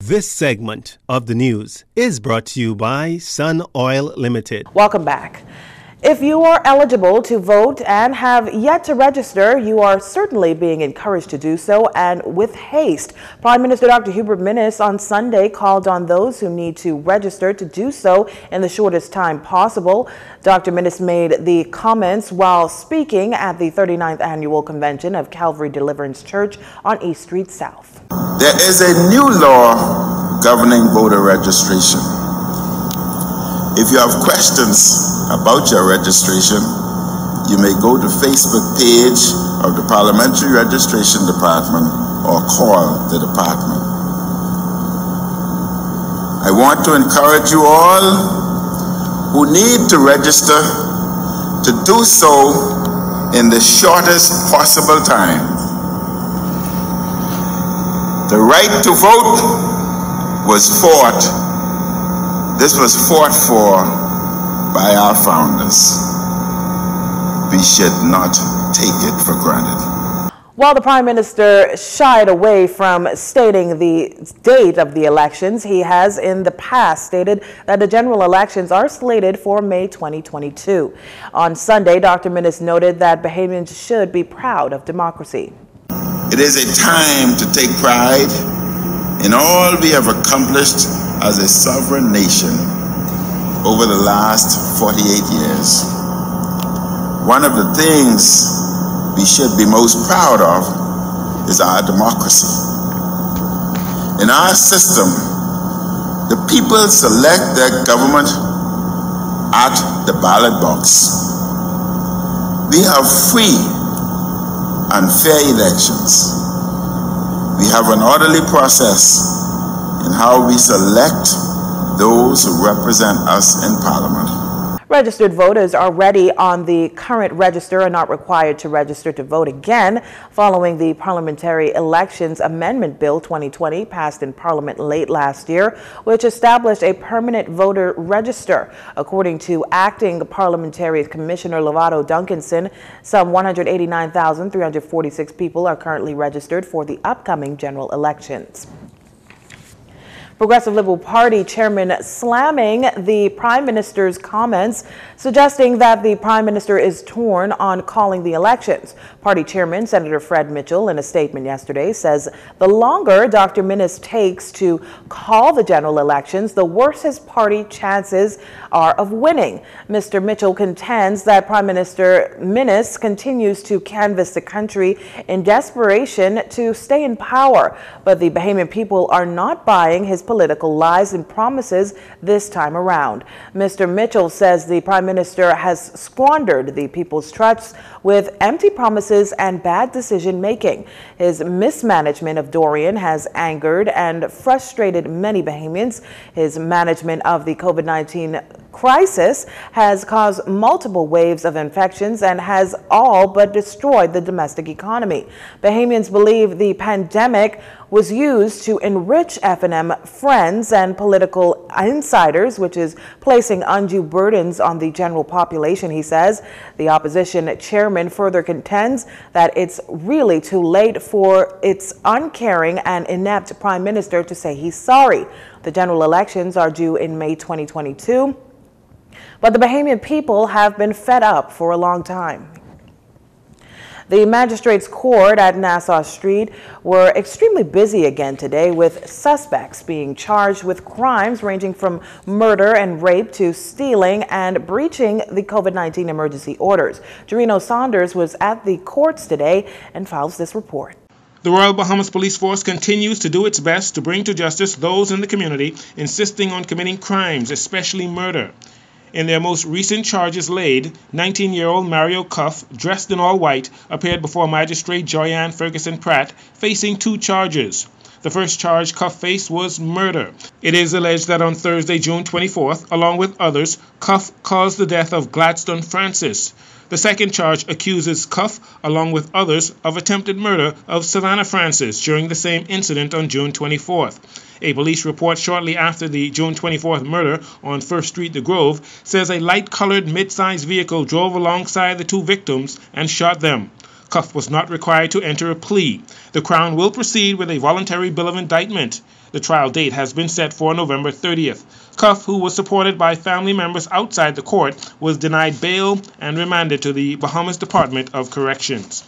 This segment of the news is brought to you by Sun Oil Limited. Welcome back. If you are eligible to vote and have yet to register, you are certainly being encouraged to do so, and with haste. Prime Minister Dr. Hubert Minnis on Sunday called on those who need to register to do so in the shortest time possible. Dr. Minnis made the comments while speaking at the 39th Annual Convention of Calvary Deliverance Church on East Street South. There is a new law governing voter registration. If you have questions about your registration, you may go to Facebook page of the Parliamentary Registration Department or call the department. I want to encourage you all who need to register to do so in the shortest possible time. The right to vote was fought. This was fought for by our founders. We should not take it for granted. While the Prime Minister shied away from stating the date of the elections, he has in the past stated that the general elections are slated for May 2022. On Sunday, Dr. Minnis noted that Bahamians should be proud of democracy. It is a time to take pride in all we have accomplished as a sovereign nation over the last 48 years. One of the things we should be most proud of is our democracy. In our system, the people select their government at the ballot box. We have free and fair elections. We have an orderly process in how we select those who represent us in Parliament. Registered voters already on the current register are not required to register to vote again following the Parliamentary Elections Amendment Bill 2020 passed in Parliament late last year, which established a permanent voter register. According to Acting Parliamentary Commissioner Lovato Duncanson, some 189,346 people are currently registered for the upcoming general elections. Progressive Liberal Party chairman slamming the Prime Minister's comments, suggesting that the Prime Minister is torn on calling the elections. Party chairman Senator Fred Mitchell, in a statement yesterday, says the longer Dr. Minnis takes to call the general elections, the worse his party chances are of winning. Mr. Mitchell contends that Prime Minister Minnis continues to canvass the country in desperation to stay in power, but the Bahamian people are not buying his political lies and promises this time around. Mr. Mitchell says the Prime Minister has squandered the people's trust with empty promises and bad decision making. His mismanagement of Dorian has angered and frustrated many Bahamians. His management of the COVID-19 crisis has caused multiple waves of infections and has all but destroyed the domestic economy. Bahamians believe the pandemic was used to enrich F&M friends and political insiders, which is placing undue burdens on the general population, he says. The opposition chairman further contends that it's really too late for its uncaring and inept Prime Minister to say he's sorry. The general elections are due in May 2022. But the Bahamian people have been fed up for a long time. The magistrates' court at Nassau Street were extremely busy again today, with suspects being charged with crimes ranging from murder and rape to stealing and breaching the COVID-19 emergency orders. Jarino Saunders was at the courts today and files this report. The Royal Bahamas Police Force continues to do its best to bring to justice those in the community insisting on committing crimes, especially murder. In their most recent charges laid, 19-year-old Mario Cuff, dressed in all white, appeared before Magistrate Joyanne Ferguson Pratt, facing 2 charges. The first charge Cuff faced was murder. It is alleged that on Thursday, June 24th, along with others, Cuff caused the death of Gladstone Francis. The second charge accuses Cuff, along with others, of attempted murder of Savannah Francis during the same incident on June 24th. A police report shortly after the June 24th murder on 1st Street, The Grove, says a light-colored mid-sized vehicle drove alongside the 2 victims and shot them. Cuff was not required to enter a plea. The Crown will proceed with a voluntary bill of indictment. The trial date has been set for November 30th. Cuff, who was supported by family members outside the court, was denied bail and remanded to the Bahamas Department of Corrections.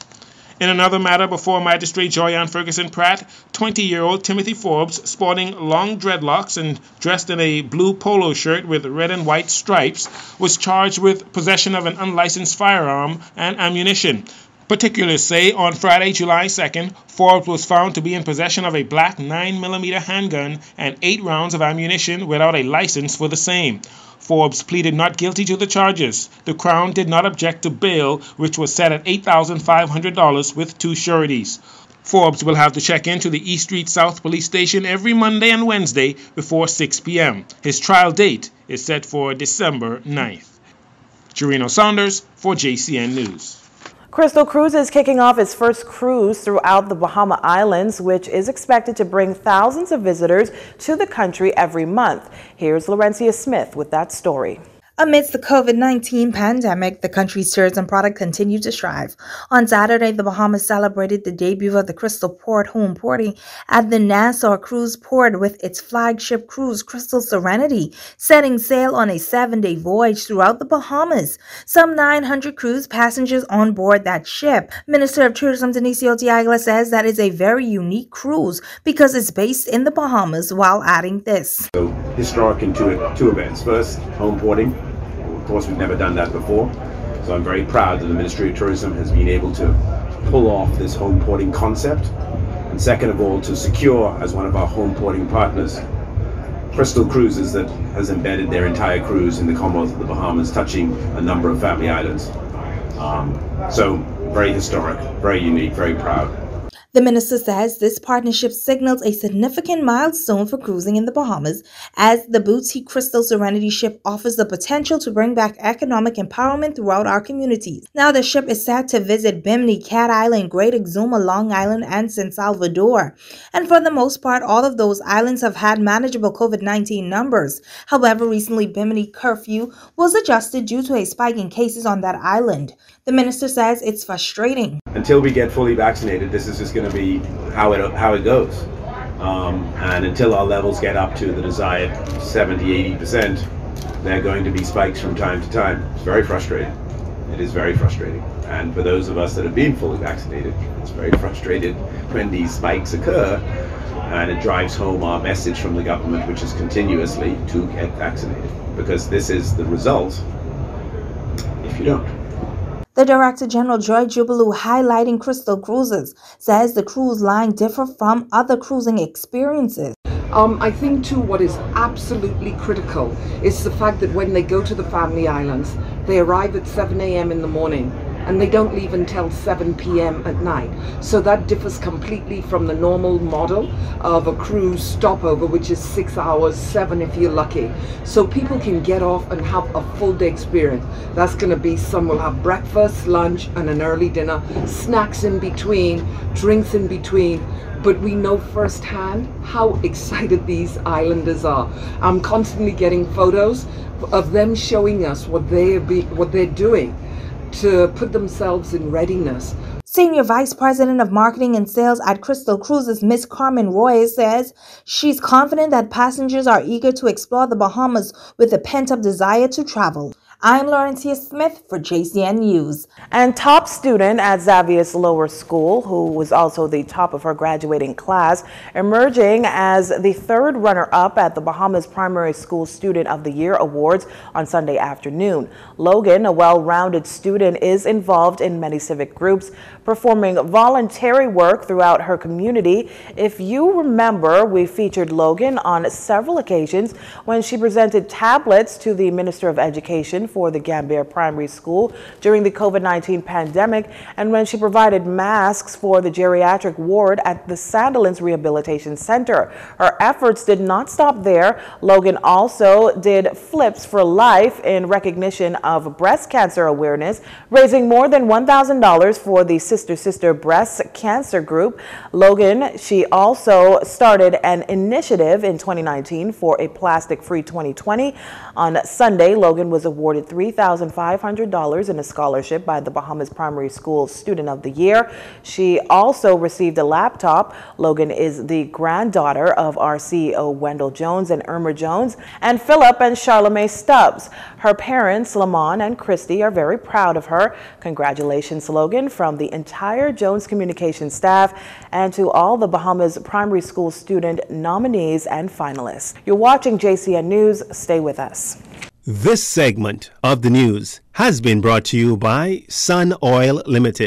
In another matter, before Magistrate Joyanne Ferguson Pratt, 20-year-old Timothy Forbes, sporting long dreadlocks and dressed in a blue polo shirt with red and white stripes, was charged with possession of an unlicensed firearm and ammunition. Particulars say on Friday, July 2nd, Forbes was found to be in possession of a black 9mm handgun and 8 rounds of ammunition without a license for the same. Forbes pleaded not guilty to the charges. The Crown did not object to bail, which was set at $8,500 with 2 sureties. Forbes will have to check into the East Street South Police Station every Monday and Wednesday before 6 p.m. His trial date is set for December 9th. Jurino Saunders for JCN News. Crystal Cruise is kicking off its first cruise throughout the Bahama Islands, which is expected to bring thousands of visitors to the country every month. Here's Laurencia Smith with that story. Amidst the COVID-19 pandemic, the country's tourism product continued to strive. On Saturday, the Bahamas celebrated the debut of the Crystal Port home porting at the Nassau Cruise Port with its flagship cruise, Crystal Serenity, setting sail on a 7-day voyage throughout the Bahamas. Some 900 cruise passengers on board that ship. Minister of Tourism Denise Otiagla says that is a very unique cruise because it's based in the Bahamas, while adding this. So historic in two events. First, home porting. Of course, we've never done that before, so I'm very proud that the Ministry of Tourism has been able to pull off this home porting concept, and second of all, to secure as one of our home porting partners Crystal Cruises that has embedded their entire cruise in the Commonwealth of the Bahamas, touching a number of family islands. So very historic, very unique, very proud. The minister says this partnership signals a significant milestone for cruising in the Bahamas, as the boutique Crystal Serenity ship offers the potential to bring back economic empowerment throughout our communities. Now the ship is set to visit Bimini, Cat Island, Great Exuma, Long Island, and San Salvador. And for the most part, all of those islands have had manageable COVID-19 numbers. However, recently Bimini curfew was adjusted due to a spike in cases on that island. The minister says it's frustrating. Until we get fully vaccinated, this is just going to be how it goes. And until our levels get up to the desired 70–80%, there are going to be spikes from time to time. It's very frustrating. It is very frustrating. And for those of us that have been fully vaccinated, it's very frustrating when these spikes occur, and it drives home our message from the government, which is continuously to get vaccinated, because this is the result if you don't. The Director General Joy Jubileau, highlighting Crystal Cruises, says the cruise line differs from other cruising experiences. I think too what is absolutely critical is the fact that when they go to the family islands, they arrive at 7 a.m. in the morning and they don't leave until 7 p.m. at night. So that differs completely from the normal model of a cruise stopover, which is 6 hours, 7 if you're lucky. So people can get off and have a full day experience. That's going to be, some will have breakfast, lunch and an early dinner, snacks in between, drinks in between. But we know firsthand how excited these islanders are. I'm constantly getting photos of them showing us what they're doing to put themselves in readiness. Senior Vice President of Marketing and Sales at Crystal Cruises, Ms. Carmen Roy, says she's confident that passengers are eager to explore the Bahamas with a pent-up desire to travel. I'm Laurencia Smith for JCN News. And top student at Xavier's Lower School, who was also the top of her graduating class, emerging as the third runner-up at the Bahamas Primary School Student of the Year Awards on Sunday afternoon. Logan, a well-rounded student, is involved in many civic groups, performing voluntary work throughout her community. If you remember, we featured Logan on several occasions when she presented tablets to the Minister of Education for the Gambier Primary School during the COVID-19 pandemic, and when she provided masks for the geriatric ward at the Sandilands Rehabilitation Center. Her efforts did not stop there. Logan also did Flips for Life in recognition of breast cancer awareness, raising more than $1,000 for the Sister Breast Cancer Group. Logan, she also started an initiative in 2019 for a plastic-free 2020. On Sunday, Logan was awarded awarded $3,500 in a scholarship by the Bahamas Primary School Student of the Year. She also received a laptop. Logan is the granddaughter of our CEO Wendell Jones and Irma Jones, and Philip and Charlemagne Stubbs. Her parents, Lamont and Christy, are very proud of her. Congratulations, Logan, from the entire Jones Communications staff and to all the Bahamas Primary School student nominees and finalists. You're watching JCN News. Stay with us. This segment of the news has been brought to you by Sun Oil Limited.